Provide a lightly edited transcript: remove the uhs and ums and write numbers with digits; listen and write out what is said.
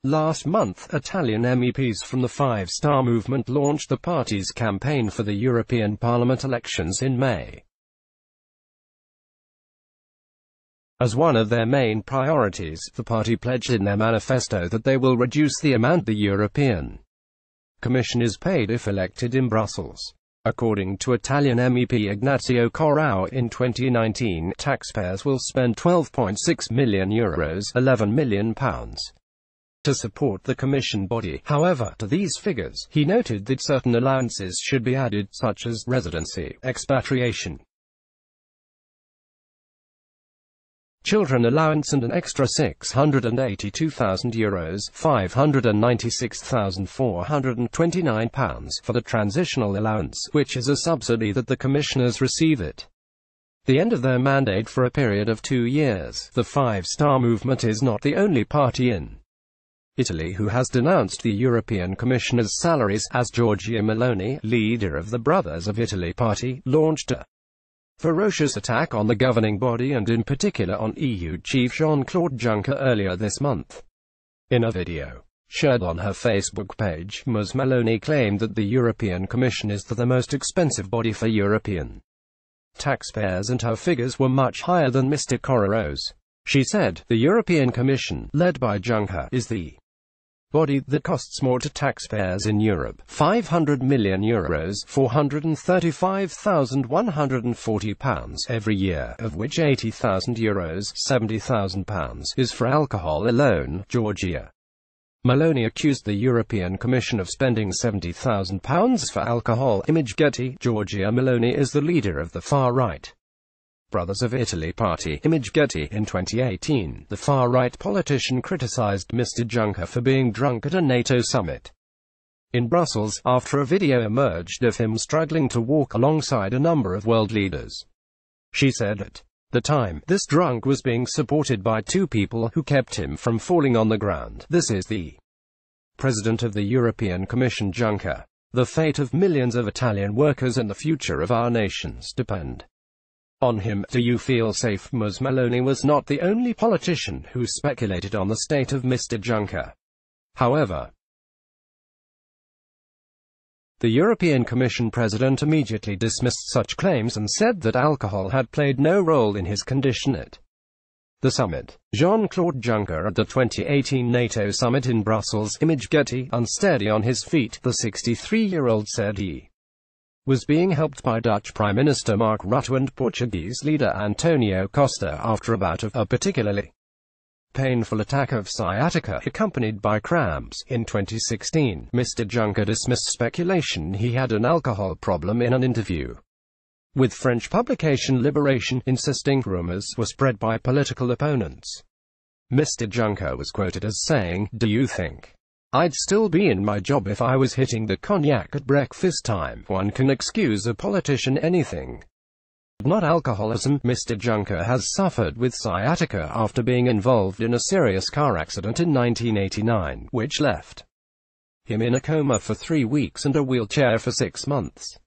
Last month, Italian MEPs from the Five Star Movement launched the party's campaign for the European Parliament elections in May. As one of their main priorities, the party pledged in their manifesto that they will reduce the amount the European Commission is paid if elected in Brussels. According to Italian MEP Ignazio Corrao, in 2019, taxpayers will spend €12.6 million, £11 million, to support the Commission body. However, to these figures, he noted that certain allowances should be added, such as residency, expatriation, children allowance and an extra €682,000, £596,429 for the transitional allowance, which is a subsidy that the commissioners receive at the end of their mandate for a period of 2 years. The Five Star Movement is not the only party in Italy who has denounced the European Commissioners' salaries, as Giorgia Meloni, leader of the Brothers of Italy party, launched a ferocious attack on the governing body and in particular on EU Chief Jean-Claude Juncker earlier this month. In a video shared on her Facebook page, Ms. Meloni claimed that the European Commission is the most expensive body for European taxpayers, and her figures were much higher than Mr. Corrao's. She said, "The European Commission, led by Juncker, is the body that costs more to taxpayers in Europe, €500 million, £435,140 every year, of which €80,000, £70,000, is for alcohol alone." Giorgia Meloni accused the European Commission of spending £70,000 for alcohol. Image Getty. Giorgia Meloni is the leader of the far-right Brothers of Italy party. Image Getty. In 2018, the far-right politician criticized Mr. Juncker for being drunk at a NATO summit in Brussels, after a video emerged of him struggling to walk alongside a number of world leaders. She said at the time, this drunk was being supported by 2 people who kept him from falling on the ground. This is the President of the European Commission, Juncker. The fate of millions of Italian workers and the future of our nations depend on him. Do you feel safe? Ms. Meloni was not the only politician who speculated on the state of Mr. Juncker. However, the European Commission president immediately dismissed such claims and said that alcohol had played no role in his condition at the summit. Jean-Claude Juncker at the 2018 NATO summit in Brussels. Image Getty. Unsteady on his feet, the 63-year-old said he was being helped by Dutch Prime Minister Mark Rutte and Portuguese leader Antonio Costa after a bout of a particularly painful attack of sciatica, accompanied by cramps. In 2016, Mr. Juncker dismissed speculation he had an alcohol problem in an interview with French publication Libération, insisting rumors were spread by political opponents. Mr. Juncker was quoted as saying, "Do you think I'd still be in my job if I was hitting the cognac at breakfast time? One can excuse a politician anything, not alcoholism." Mr. Juncker has suffered with sciatica after being involved in a serious car accident in 1989, which left him in a coma for 3 weeks and a wheelchair for 6 months.